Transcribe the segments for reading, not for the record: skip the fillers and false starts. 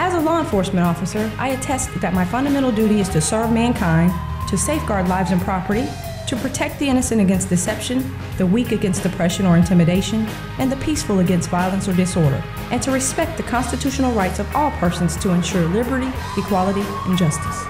As a law enforcement officer, I attest that my fundamental duty is to serve mankind, to safeguard lives and property, to protect the innocent against deception, the weak against oppression or intimidation, and the peaceful against violence or disorder, and to respect the constitutional rights of all persons to ensure liberty, equality, and justice.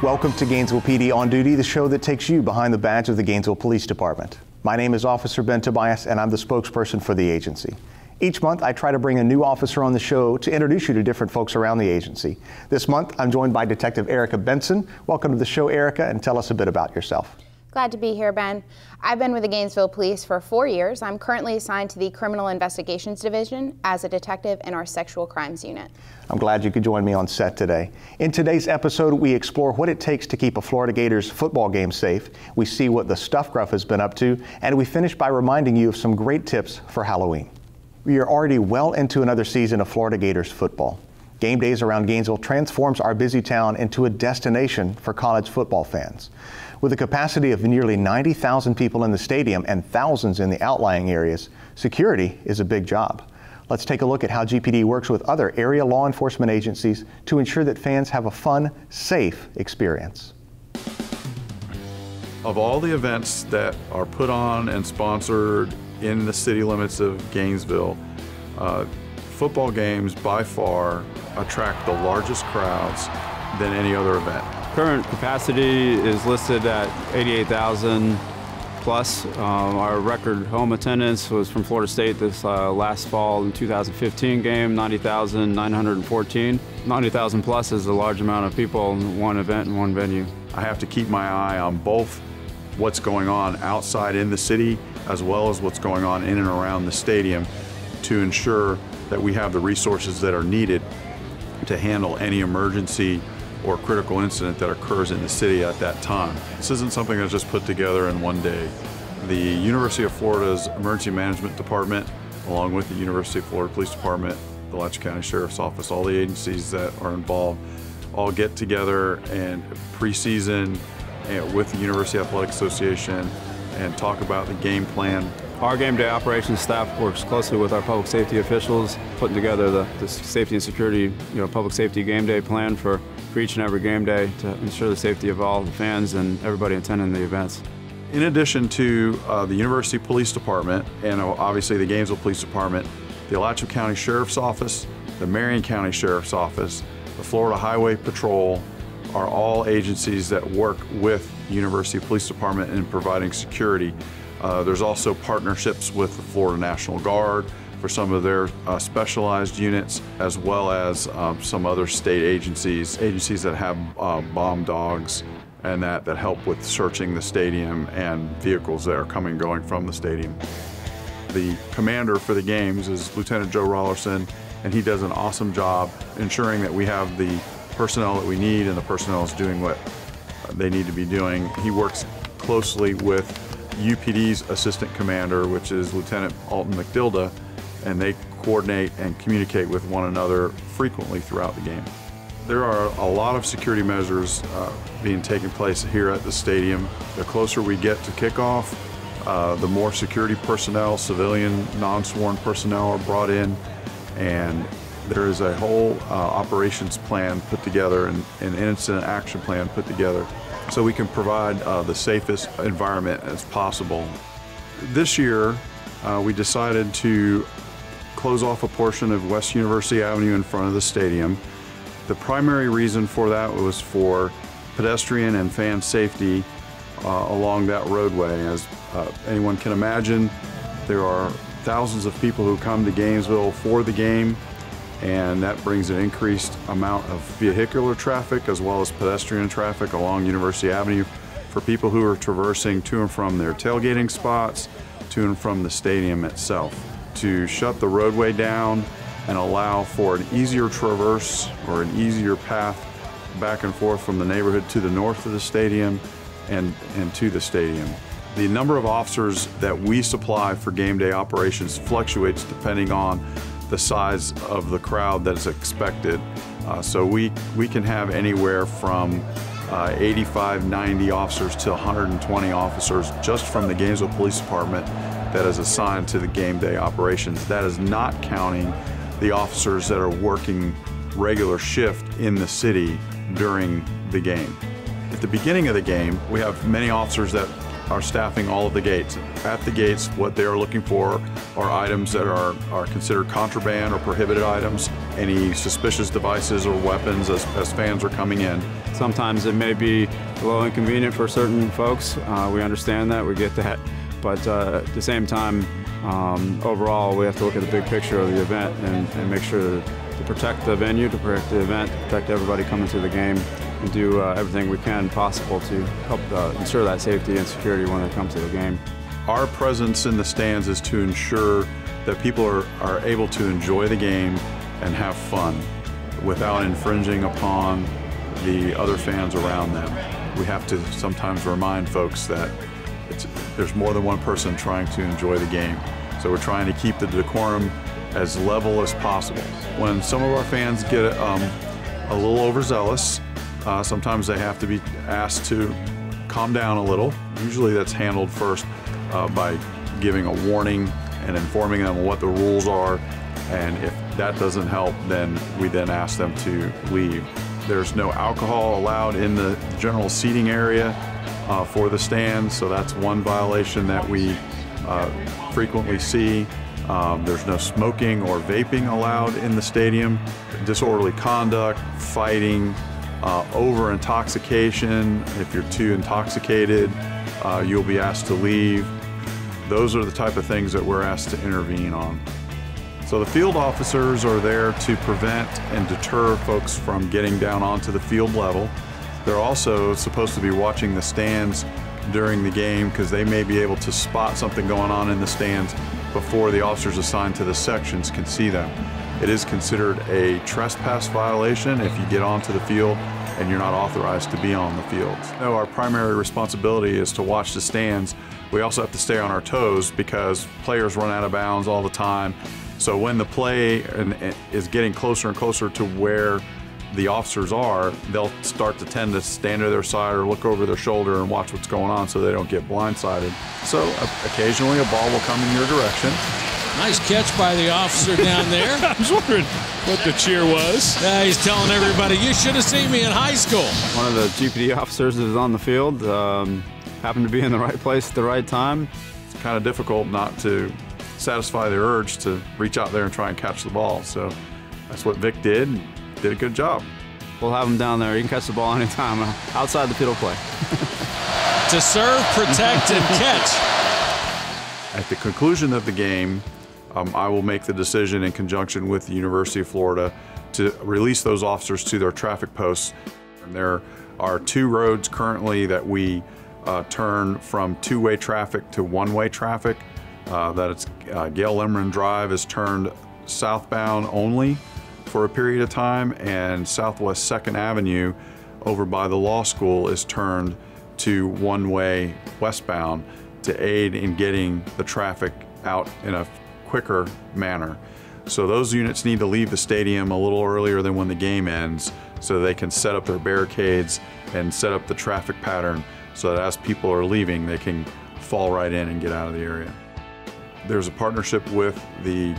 Welcome to Gainesville PD On Duty, the show that takes you behind the badge of the Gainesville Police Department. My name is Officer Ben Tobias, and I'm the spokesperson for the agency. Each month, I try to bring a new officer on the show to introduce you to different folks around the agency. This month, I'm joined by Detective Erika Benson. Welcome to the show, Erika, and tell us a bit about yourself. Glad to be here, Ben. I've been with the Gainesville Police for 4 years. I'm currently assigned to the Criminal Investigations Division as a detective in our Sexual Crimes Unit. I'm glad you could join me on set today. In today's episode, we explore what it takes to keep a Florida Gators football game safe. We see what the Stuff Gruff has been up to, and we finish by reminding you of some great tips for Halloween. We are already well into another season of Florida Gators football. Game days around Gainesville transforms our busy town into a destination for college football fans. With a capacity of nearly 90,000 people in the stadium and thousands in the outlying areas, security is a big job. Let's take a look at how GPD works with other area law enforcement agencies to ensure that fans have a fun, safe experience. Of all the events that are put on and sponsored in the city limits of Gainesville, football games by far attract the largest crowds than any other event. Current capacity is listed at 88,000 plus. Our record home attendance was from Florida State this last fall in 2015 game, 90,914. 90,000 plus is a large amount of people in one event in one venue. I have to keep my eye on both what's going on outside in the city as well as what's going on in and around the stadium to ensure that we have the resources that are needed to handle any emergency or critical incident that occurs in the city at that time. This isn't something that's just put together in one day. The University of Florida's Emergency Management Department, along with the University of Florida Police Department, the Alachua County Sheriff's Office, all the agencies that are involved, all get together and pre-season with the University Athletic Association and talk about the game plan. Our game day operations staff works closely with our public safety officials, putting together the safety and security, public safety game day plan for each and every game day to ensure the safety of all the fans and everybody attending the events. In addition to the University Police Department and obviously the Gainesville Police Department, the Alachua County Sheriff's Office, the Marion County Sheriff's Office, the Florida Highway Patrol are all agencies that work with the University Police Department in providing security. There's also partnerships with the Florida National Guard for some of their specialized units, as well as some other state agencies that have bomb dogs and that help with searching the stadium and vehicles that are coming and going from the stadium. The commander for the games is Lieutenant Joe Rollerson, and he does an awesome job ensuring that we have the personnel that we need and the personnel is doing what they need to be doing. He works closely with UPD's assistant commander, which is Lieutenant Alton McDilda, and they coordinate and communicate with one another frequently throughout the game. There are a lot of security measures being taken place here at the stadium. The closer we get to kickoff, the more security personnel, civilian, non-sworn personnel are brought in, and there is a whole operations plan put together and an incident action plan put together so we can provide the safest environment as possible. This year, we decided to close off a portion of West University Avenue in front of the stadium. The primary reason for that was for pedestrian and fan safety along that roadway. As anyone can imagine, there are thousands of people who come to Gainesville for the game, and that brings an increased amount of vehicular traffic as well as pedestrian traffic along University Avenue for people who are traversing to and from their tailgating spots, to and from the stadium itself. To shut the roadway down and allow for an easier traverse or an easier path back and forth from the neighborhood to the north of the stadium and to the stadium. The number of officers that we supply for game day operations fluctuates depending on the size of the crowd that is expected. So we can have anywhere from 85, 90 officers to 120 officers just from the Gainesville Police Department that is assigned to the game day operations. That is not counting the officers that are working regular shift in the city during the game. At the beginning of the game, we have many officers that are staffing all of the gates. At the gates, what they are looking for are items that are considered contraband or prohibited items, any suspicious devices or weapons as fans are coming in. Sometimes it may be a little inconvenient for certain folks. We understand that, we get that. But at the same time, overall, we have to look at the big picture of the event and make sure to protect the venue, to protect the event, to protect everybody coming to the game, and do everything we can possible to help ensure that safety and security when they come to the game. Our presence in the stands is to ensure that people are able to enjoy the game and have fun without infringing upon the other fans around them. We have to sometimes remind folks that there's more than one person trying to enjoy the game. So we're trying to keep the decorum as level as possible. When some of our fans get a little overzealous, sometimes they have to be asked to calm down a little. Usually that's handled first by giving a warning and informing them what the rules are. And if that doesn't help, then we then ask them to leave. There's no alcohol allowed in the general seating area for the stands, so that's one violation that we frequently see. There's no smoking or vaping allowed in the stadium. Disorderly conduct, fighting, over intoxication. If you're too intoxicated, you'll be asked to leave. Those are the type of things that we're asked to intervene on. So the field officers are there to prevent and deter folks from getting down onto the field level. They're also supposed to be watching the stands during the game because they may be able to spot something going on in the stands before the officers assigned to the sections can see them. It is considered a trespass violation if you get onto the field and you're not authorized to be on the field. No, our primary responsibility is to watch the stands. We also have to stay on our toes because players run out of bounds all the time. So when the play is getting closer and closer to where the officers are, they'll start to tend to stand to their side or look over their shoulder and watch what's going on so they don't get blindsided. So occasionally a ball will come in your direction. Nice catch by the officer down there. I was wondering what the cheer was. He's telling everybody, you should have seen me in high school. One of the GPD officers is on the field, happened to be in the right place at the right time. It's kind of difficult not to satisfy the urge to reach out there and try and catch the ball. So that's what Vic did. Did a good job. We'll have him down there. You can catch the ball anytime outside the field play. To serve, protect, and catch. At the conclusion of the game, I will make the decision in conjunction with the University of Florida to release those officers to their traffic posts. And there are 2 roads currently that we turn from 2-way traffic to 1-way traffic. That it's Gail Limerick Drive is turned southbound only for a period of time, and Southwest 2nd Avenue over by the law school is turned to 1-way westbound to aid in getting the traffic out in a quicker manner. So those units need to leave the stadium a little earlier than when the game ends so they can set up their barricades and set up the traffic pattern so that as people are leaving, they can fall right in and get out of the area. There's a partnership with the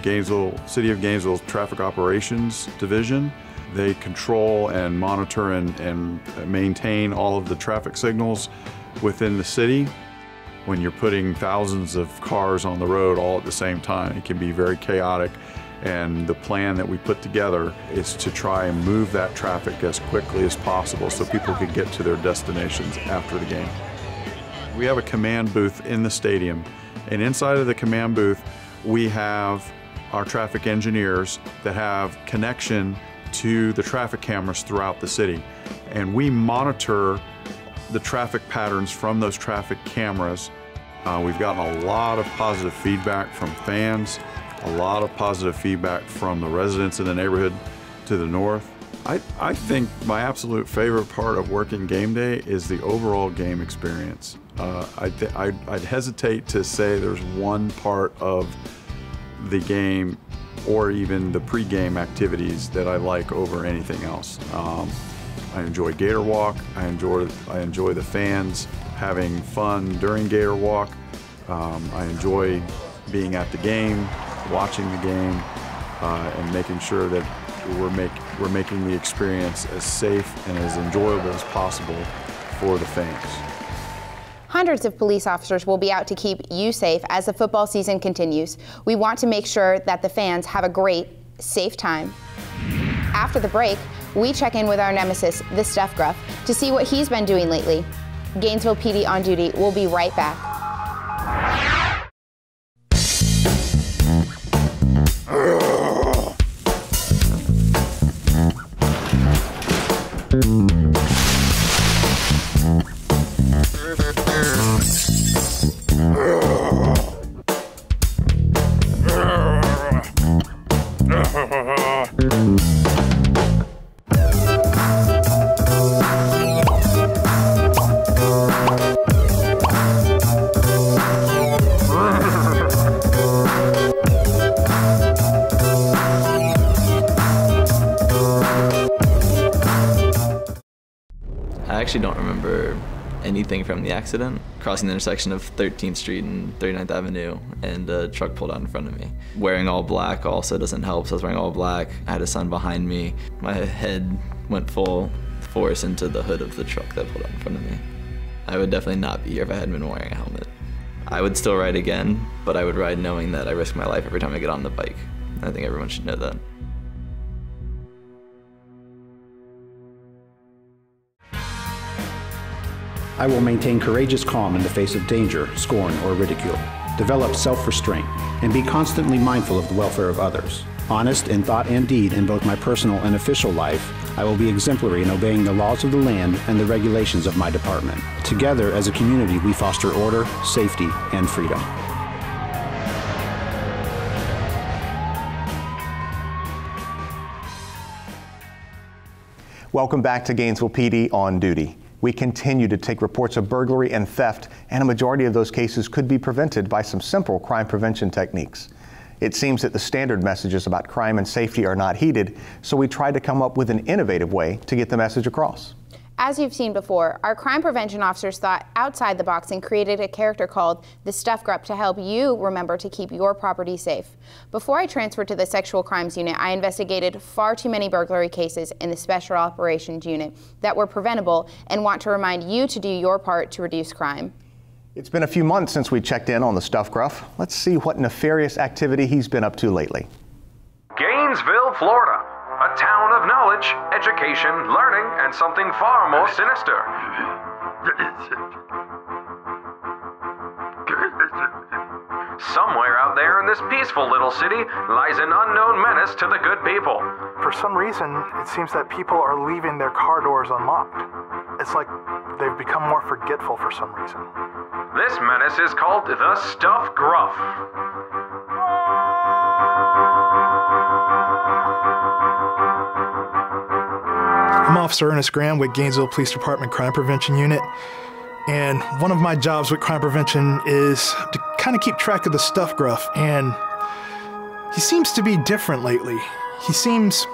City of Gainesville Traffic Operations Division. They control and monitor and maintain all of the traffic signals within the city. When you're putting thousands of cars on the road all at the same time, it can be very chaotic. And the plan that we put together is to try and move that traffic as quickly as possible so people can get to their destinations after the game. We have a command booth in the stadium. And inside of the command booth, we have our traffic engineers that have connection to the traffic cameras throughout the city. And we monitor the traffic patterns from those traffic cameras. We've gotten a lot of positive feedback from fans, a lot of positive feedback from the residents in the neighborhood to the north. I think my absolute favorite part of working game day is the overall game experience. I'd hesitate to say there's one part of the game or even the pre-game activities that I like over anything else. I enjoy Gator Walk. I enjoy the fans having fun during Gator Walk. I enjoy being at the game, watching the game, and making sure that we're making the experience as safe and as enjoyable as possible for the fans. Hundreds of police officers will be out to keep you safe as the football season continues. We want to make sure that the fans have a great, safe time. After the break, we check in with our nemesis, the Stuff Gruff, to see what he's been doing lately. Gainesville PD on duty. We'll be right back. I actually don't remember anything from the accident. Crossing the intersection of 13th Street and 39th Avenue, and a truck pulled out in front of me. Wearing all black also doesn't help, so I was wearing all black. I had a son behind me. My head went full force into the hood of the truck that pulled out in front of me. I would definitely not be here if I hadn't been wearing a helmet. I would still ride again, but I would ride knowing that I risk my life every time I get on the bike. I think everyone should know that. I will maintain courageous calm in the face of danger, scorn, or ridicule, develop self-restraint, and be constantly mindful of the welfare of others. Honest in thought and deed in both my personal and official life, I will be exemplary in obeying the laws of the land and the regulations of my department. Together, as a community, we foster order, safety, and freedom. Welcome back to Gainesville PD on duty. We continue to take reports of burglary and theft, and a majority of those cases could be prevented by some simple crime prevention techniques. It seems that the standard messages about crime and safety are not heeded, so we tried to come up with an innovative way to get the message across. As you've seen before, our crime prevention officers thought outside the box and created a character called the Stuff Gruff to help you remember to keep your property safe. Before I transferred to the Sexual Crimes Unit, I investigated far too many burglary cases in the Special Operations Unit that were preventable, and want to remind you to do your part to reduce crime. It's been a few months since we checked in on the Stuff Gruff. Let's see what nefarious activity he's been up to lately. Gainesville, Florida. A town of knowledge, education, learning, and something far more sinister. Somewhere out there in this peaceful little city lies an unknown menace to the good people. For some reason, it seems that people are leaving their car doors unlocked. It's like they've become more forgetful for some reason. This menace is called the Stuff Gruff. I'm Officer Ernest Graham with Gainesville Police Department Crime Prevention Unit, and one of my jobs with crime prevention is to kind of keep track of the Stuff Gruff, and he seems to be different lately. He seems,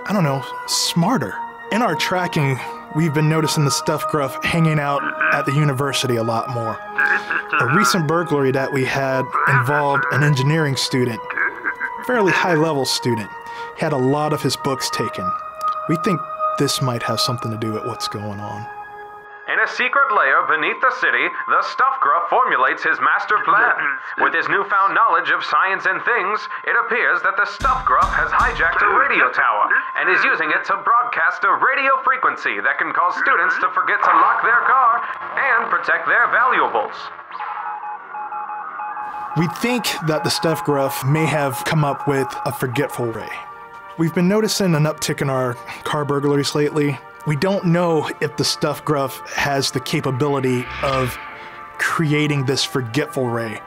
I don't know, smarter. In our tracking, we've been noticing the Stuff Gruff hanging out at the university a lot more. A recent burglary that we had involved an engineering student, fairly high-level student. He had a lot of his books taken. We think this might have something to do with what's going on. In a secret lair beneath the city, the Stuff Gruff formulates his master plan. With his newfound knowledge of science and things, it appears that the Stuff Gruff has hijacked a radio tower and is using it to broadcast a radio frequency that can cause students to forget to lock their car and protect their valuables. We think that the Stuff Gruff may have come up with a forgetful ray. We've been noticing an uptick in our car burglaries lately. We don't know if the Stuff Gruff has the capability of creating this forgetful ray.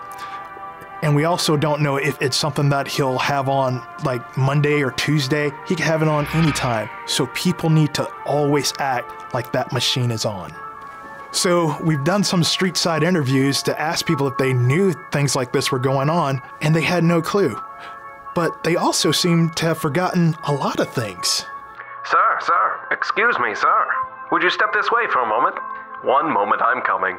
And we also don't know if it's something that he'll have on like Monday or Tuesday. He can have it on anytime. So people need to always act like that machine is on. So we've done some street side interviews to ask people if they knew things like this were going on, and they had no clue. But they also seem to have forgotten a lot of things. Sir, excuse me, sir. Would you step this way for a moment? One moment, I'm coming.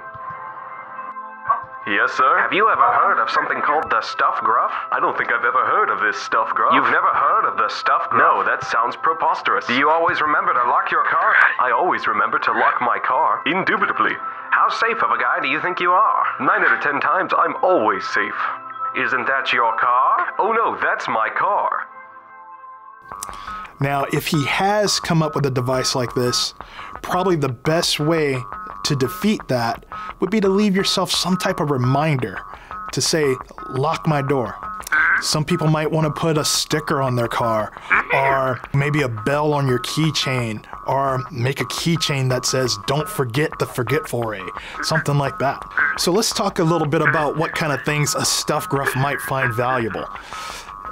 Yes, sir? Have you ever heard of something called the Stuff Gruff? I don't think I've ever heard of this Stuff Gruff. You've never heard of the Stuff Gruff? No, that sounds preposterous. Do you always remember to lock your car? I always remember to lock my car, indubitably. How safe of a guy do you think you are? 9 out of 10 times, I'm always safe. Isn't that your car? Oh no, that's my car. Now, if he has come up with a device like this, probably the best way to defeat that would be to leave yourself some type of reminder to say, lock my door. Some people might want to put a sticker on their car, or maybe a bell on your keychain, or make a keychain that says, don't forget the forgetful ray, something like that. So let's talk a little bit about what kind of things a Stuff Gruff might find valuable.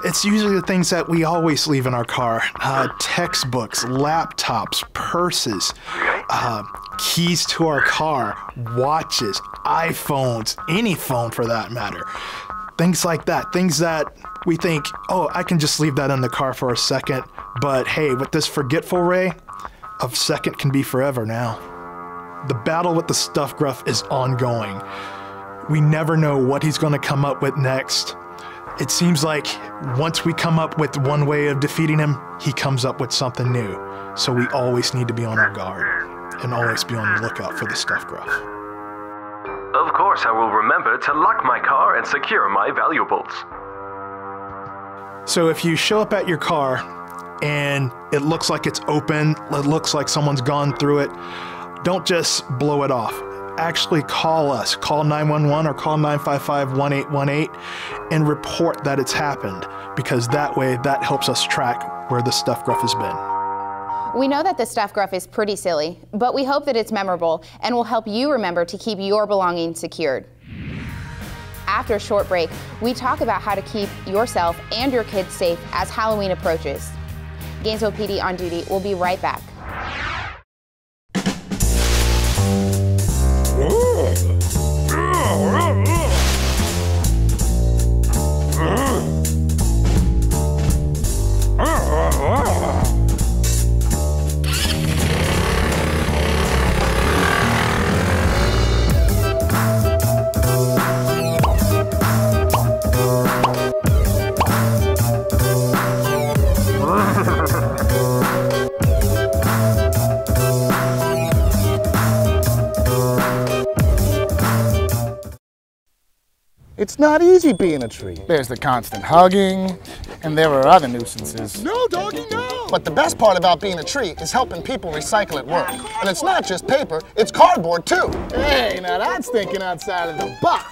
It's usually the things that we always leave in our car. Textbooks, laptops, purses, keys to our car, watches, iPhones, any phone for that matter. Things like that, things that we think, oh, I can just leave that in the car for a second, but hey, with this forgetful ray, a second can be forever now. The battle with the Stuff Gruff is ongoing. We never know what he's gonna come up with next. It seems like once we come up with one way of defeating him, he comes up with something new. So we always need to be on our guard and always be on the lookout for the Stuff Gruff. Of course, I will remember to lock my car and secure my valuables. So if you show up at your car and it looks like it's open, it looks like someone's gone through it, don't just blow it off. Actually call us. Call 911 or call 955-1818 and report that it's happened, because that way that helps us track where the Stuff Gruff has been. We know that the Stuff Gruff is pretty silly, but we hope that it's memorable and will help you remember to keep your belongings secured. After a short break, we talk about how to keep yourself and your kids safe as Halloween approaches. Gainesville PD on duty. We'll be right back. It's not easy being a tree. There's the constant hugging, and there are other nuisances. No, doggy, no! But the best part about being a tree is helping people recycle at work. And it's not just paper, it's cardboard too. Hey, now that's thinking outside of the box.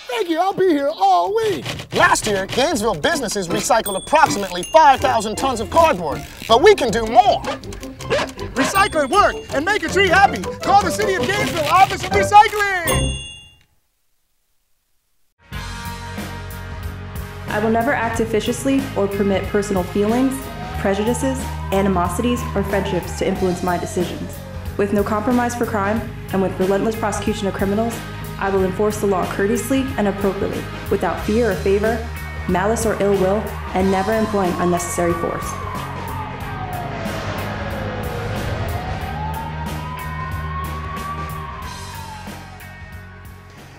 Thank you, I'll be here all week. Last year, Gainesville businesses recycled approximately 5,000 tons of cardboard, but we can do more. Recycle at work and make a tree happy. Call the City of Gainesville Office of Recycling. I will never act officiously or permit personal feelings, prejudices, animosities, or friendships to influence my decisions. With no compromise for crime and with relentless prosecution of criminals, I will enforce the law courteously and appropriately, without fear or favor, malice or ill will, and never employing unnecessary force.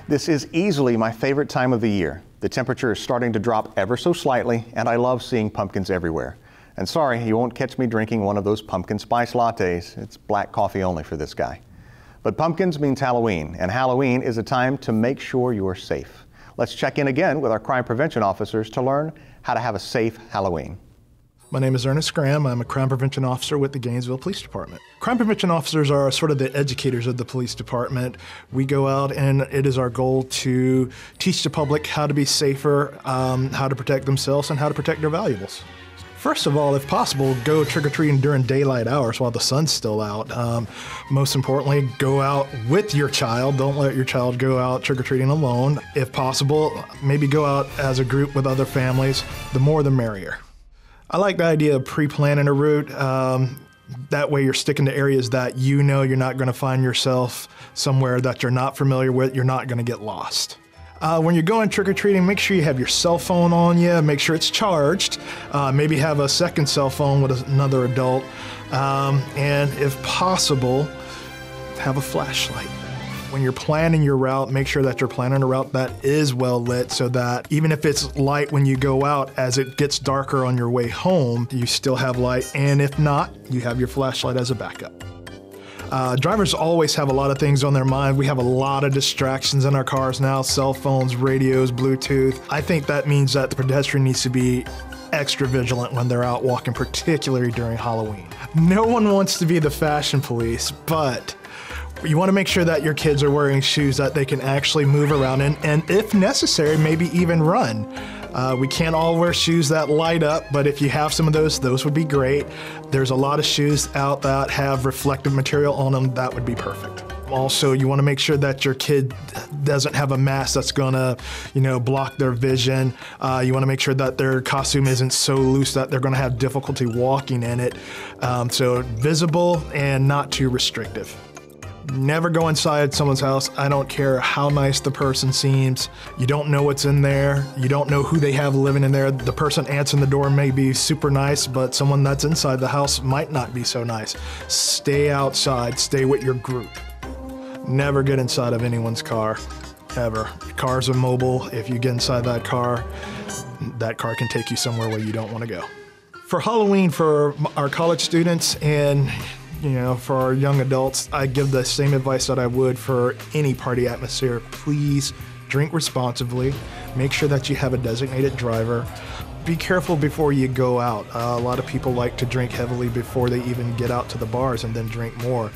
This is easily my favorite time of the year. The temperature is starting to drop ever so slightly, and I love seeing pumpkins everywhere. And sorry, you won't catch me drinking one of those pumpkin spice lattes. It's black coffee only for this guy. But pumpkins means Halloween, and Halloween is a time to make sure you're safe. Let's check in again with our crime prevention officers to learn how to have a safe Halloween. My name is Ernest Graham. I'm a crime prevention officer with the Gainesville Police Department. Crime prevention officers are sort of the educators of the police department. We go out and it is our goal to teach the public how to be safer, how to protect themselves, and how to protect their valuables. First of all, if possible, go trick-or-treating during daylight hours while the sun's still out. Most importantly, go out with your child. Don't let your child go out trick-or-treating alone. If possible, maybe go out as a group with other families. The more the merrier. I like the idea of pre-planning a route. That way you're sticking to areas that you know you're not going to find yourself somewhere that you're not familiar with. You're not going to get lost. When you're going trick-or-treating, make sure you have your cell phone on you, make sure it's charged, maybe have a second cell phone with another adult, and if possible, have a flashlight. When you're planning your route, make sure that you're planning a route that is well lit so that even if it's light when you go out, as it gets darker on your way home, you still have light, and if not, you have your flashlight as a backup. Drivers always have a lot of things on their mind. We have a lot of distractions in our cars now, cell phones, radios, Bluetooth. I think that means that the pedestrian needs to be extra vigilant when they're out walking, particularly during Halloween. No one wants to be the fashion police, but you want to make sure that your kids are wearing shoes that they can actually move around in, and if necessary, maybe even run. We can't all wear shoes that light up, but if you have some of those would be great. There's a lot of shoes out that have reflective material on them. That would be perfect. Also, you want to make sure that your kid doesn't have a mask that's gonna, block their vision. You want to make sure that their costume isn't so loose that they're gonna have difficulty walking in it. So visible and not too restrictive. Never go inside someone's house. I don't care how nice the person seems. You don't know what's in there. You don't know who they have living in there. The person answering the door may be super nice, but someone that's inside the house might not be so nice. Stay outside. Stay with your group. Never get inside of anyone's car, ever. Cars are mobile. If you get inside that car can take you somewhere where you don't want to go. For Halloween, for our college students and for our young adults, I give the same advice that I would for any party atmosphere. Please drink responsibly. Make sure that you have a designated driver. Be careful before you go out. A lot of people like to drink heavily before they even get out to the bars and then drink more.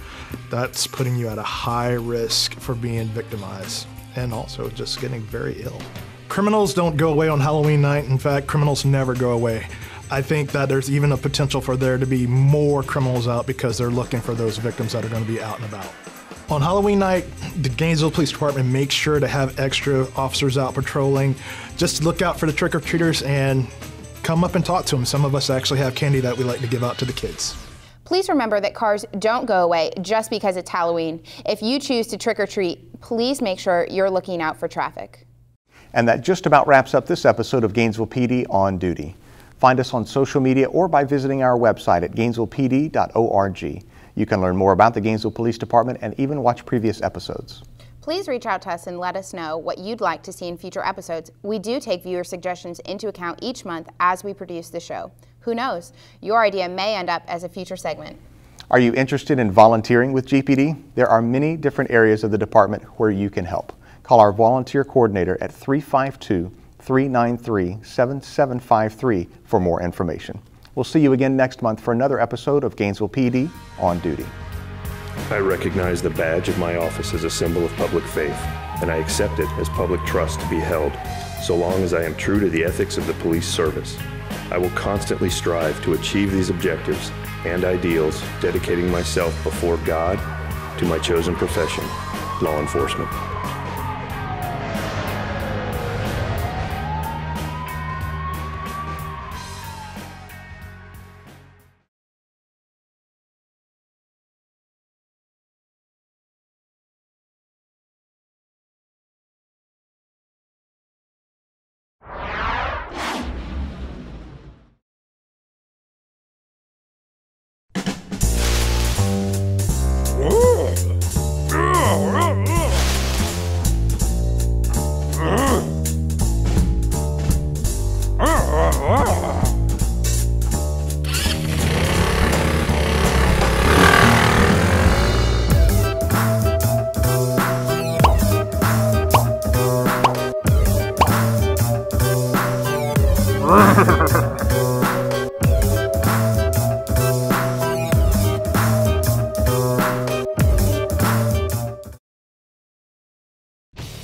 That's putting you at a high risk for being victimized and also just getting very ill. Criminals don't go away on Halloween night. In fact, criminals never go away. I think that there's even a potential for there to be more criminals out because they're looking for those victims that are going to be out and about. On Halloween night, the Gainesville Police Department makes sure to have extra officers out patrolling. Just look out for the trick-or-treaters and come up and talk to them. Some of us actually have candy that we like to give out to the kids. Please remember that cars don't go away just because it's Halloween. If you choose to trick-or-treat, please make sure you're looking out for traffic. And that just about wraps up this episode of Gainesville PD On Duty. Find us on social media or by visiting our website at gainesvillepd.org. You can learn more about the Gainesville Police Department and even watch previous episodes. Please reach out to us and let us know what you'd like to see in future episodes. We do take viewer suggestions into account each month as we produce the show. Who knows? Your idea may end up as a future segment. Are you interested in volunteering with GPD? There are many different areas of the department where you can help. Call our volunteer coordinator at 352-393-7753 for more information. We'll see you again next month for another episode of Gainesville PD On Duty. I recognize the badge of my office as a symbol of public faith, and I accept it as public trust to be held, so long as I am true to the ethics of the police service. I will constantly strive to achieve these objectives and ideals, dedicating myself before God to my chosen profession, law enforcement.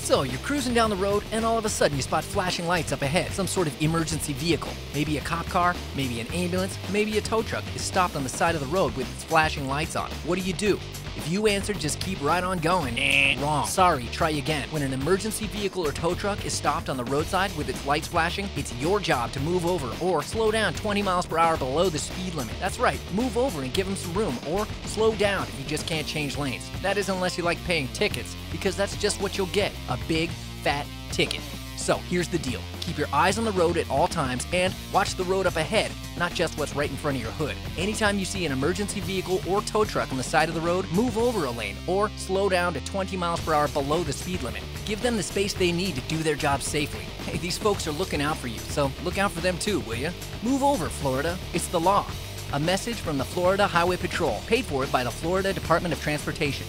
So, you're cruising down the road, and all of a sudden you spot flashing lights up ahead. Some sort of emergency vehicle. Maybe a cop car, maybe an ambulance, maybe a tow truck is stopped on the side of the road with its flashing lights on. What do? If you answer, just keep right on going. Wrong. Sorry, try again. When an emergency vehicle or tow truck is stopped on the roadside with its lights flashing, it's your job to move over or slow down 20 miles per hour below the speed limit. That's right, move over and give them some room, or slow down if you just can't change lanes. That is unless you like paying tickets, because that's just what you'll get, a big, fat ticket. So here's the deal. Keep your eyes on the road at all times and watch the road up ahead, not just what's right in front of your hood. Anytime you see an emergency vehicle or tow truck on the side of the road, move over a lane or slow down to 20 miles per hour below the speed limit. Give them the space they need to do their job safely. Hey, these folks are looking out for you, so look out for them too, will you? Move over, Florida. It's the law. A message from the Florida Highway Patrol, paid for by the Florida Department of Transportation.